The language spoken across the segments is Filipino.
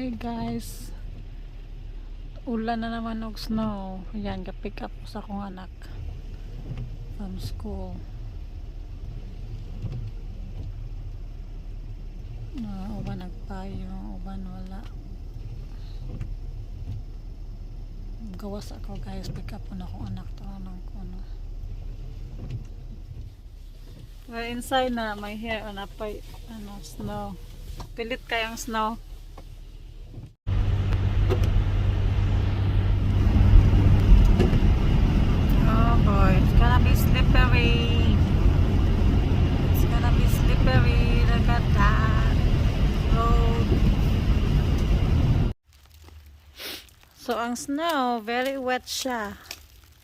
Hey guys, ulan na naman og snow. Yan, ka-pick up ko sa akong anak from school. Uban nagpayo, uban wala. Gawas ako guys, pick up ko na akong anak to ng kuno. Well, inside na my hair on apay snow. Pilit kayang snow. It's gonna be slippery. It's gonna be slippery. Look at that road. So ang snow, very wet siya.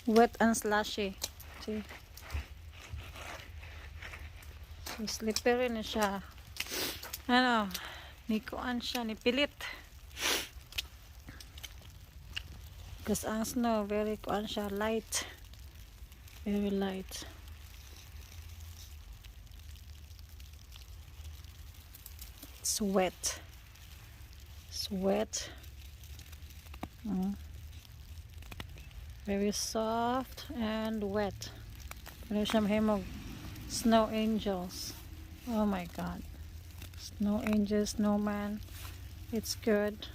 Wet and slushy. See? So slippery na siya. Ano, nikuan siya, nipilit. Because ang snow, very kuan siya, light. Very light. It's wet. It's wet. Very soft and wet. Pero siya mahimog snow angels. Oh my god. Snow angels, snowman. It's good.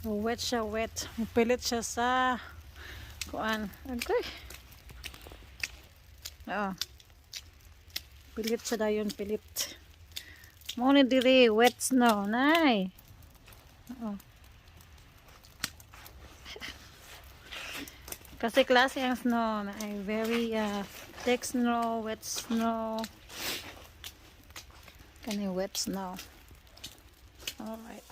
Wet siya, wet. Pilit siya sa kuan. Okay. Oh. Pilit sa dayon, pilit. Mo ni diri wet snow, nay. Oh. Kasi klase ang snow, ay very thick snow, wet snow. Kani wet snow. Alright.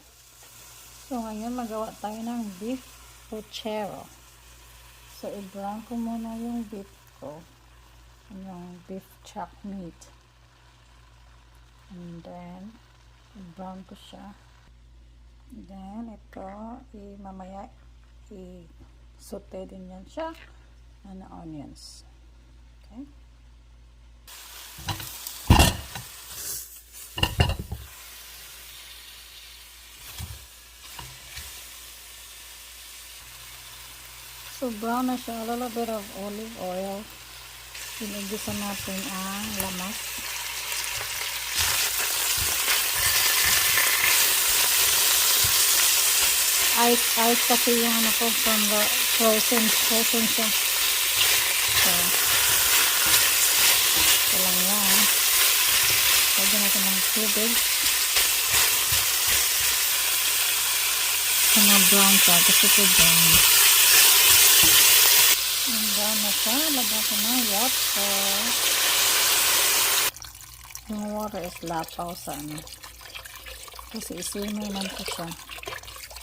So ngayon magawa tayo ng beef pochero. So i-brown ko muna yung beef ko. Yung beef chuck meat, and then i-brown ko siya, then ito mamaya i-saute din yan siya and onions. Okay, so brown na siya, a little bit of olive oil. Pinigisa natin ang lamas. Ice kasi yung ano ko from the frozen siya. So, ito lang yan. Lagyan natin ng tubig. Sana brown siya kasi ito brown. Yung brown na siya, lagyan ko ng water. Yung water is lapaw sa ano. Kasi isimay man ko siya.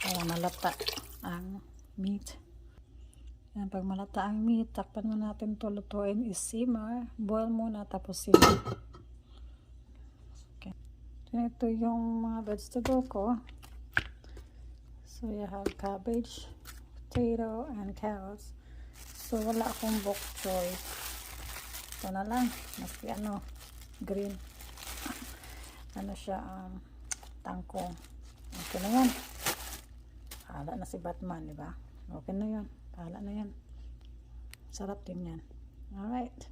Para malata ang meat. Yan, pag malata ang meat, takpan mo natin ito, lutuin, i-simmer. Boil muna, tapos simmer. Okay. So, ito yung mga vegetable ko. So, you have cabbage, potato, and carrots. So, wala akong bokchoy. Ito na lang. Maski green. Ano siya, tangkong. Okay na yan. Pahala na si Batman, di ba? Okay na yan. Pahala na yan. Sarap din yan. Alright.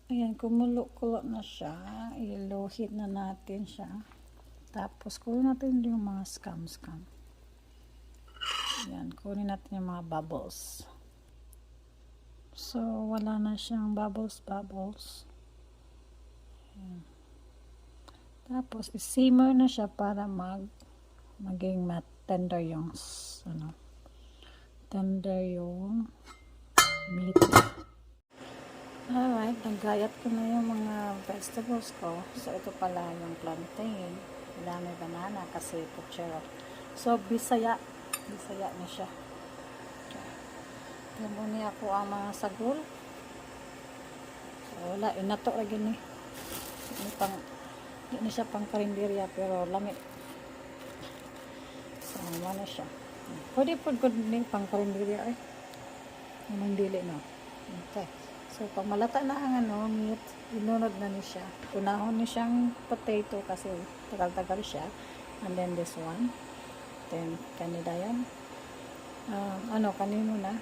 Ayan, kumulo-kulo na siya. I-low heat na natin siya. Tapos, kunin natin yung mga scum. Ayan, kunin natin yung mga bubbles. So, wala na siyang bubbles. Ayan. Tapos, i-simmer na siya para maging tender yung tender yung meat. Alright, naggayat ko na yung mga vegetables ko. So, ito pala yung plantain. Wala may banana kasi pochero. So, bisaya na siya. Namuni ako ang mga sagol. So, wala, inato lagi ni. Hindi na siya pang karinderya, pero lamit. So, ano siya. Pwede po din pang karinderya eh. Namang dili na. Okay. So, pag malata na ang meat, inunod na ni siya. Unahon ni siyang potato kasi tagal-tagal siya. and then this one, then kanida yan, kanin muna,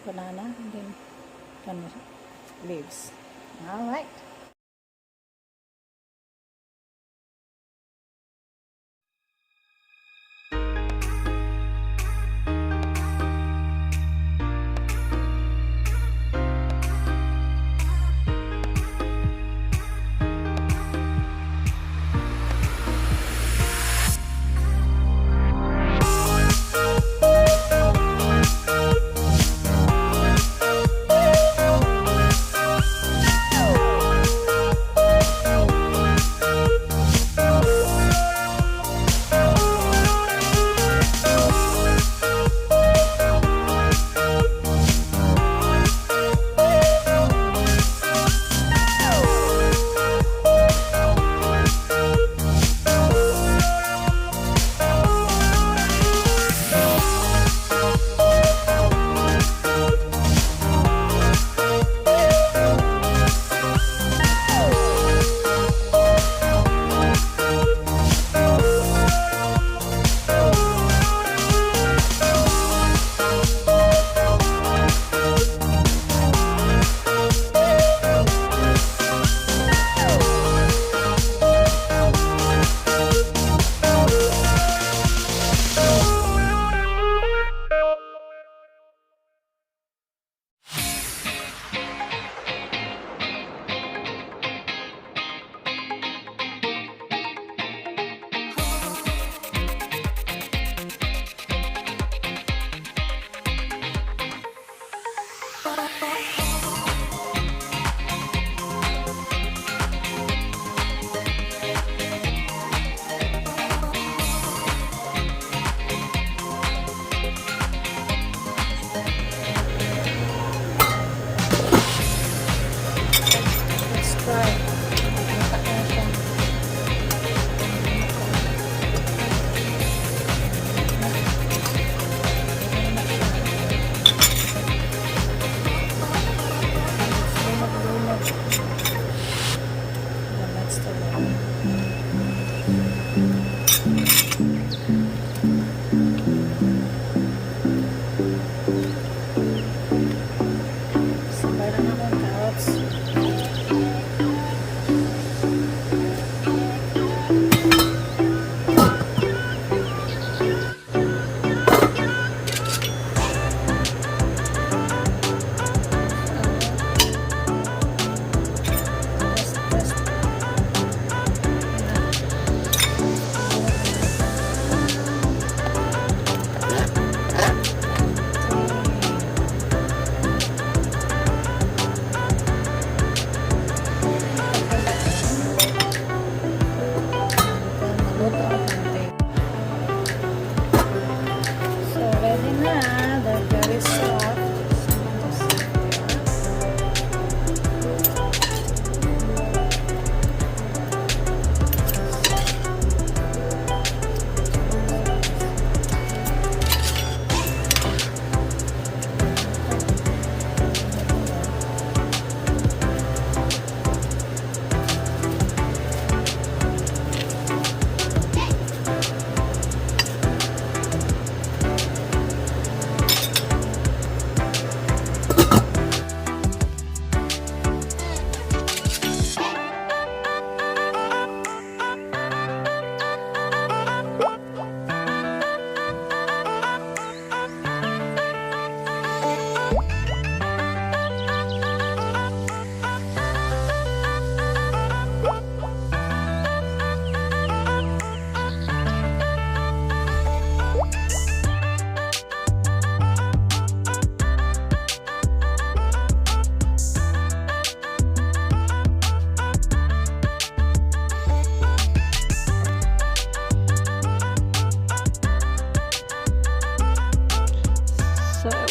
banana, and then leaves. Alright.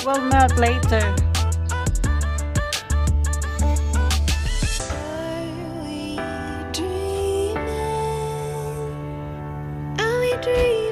will melt later. Are we dreaming?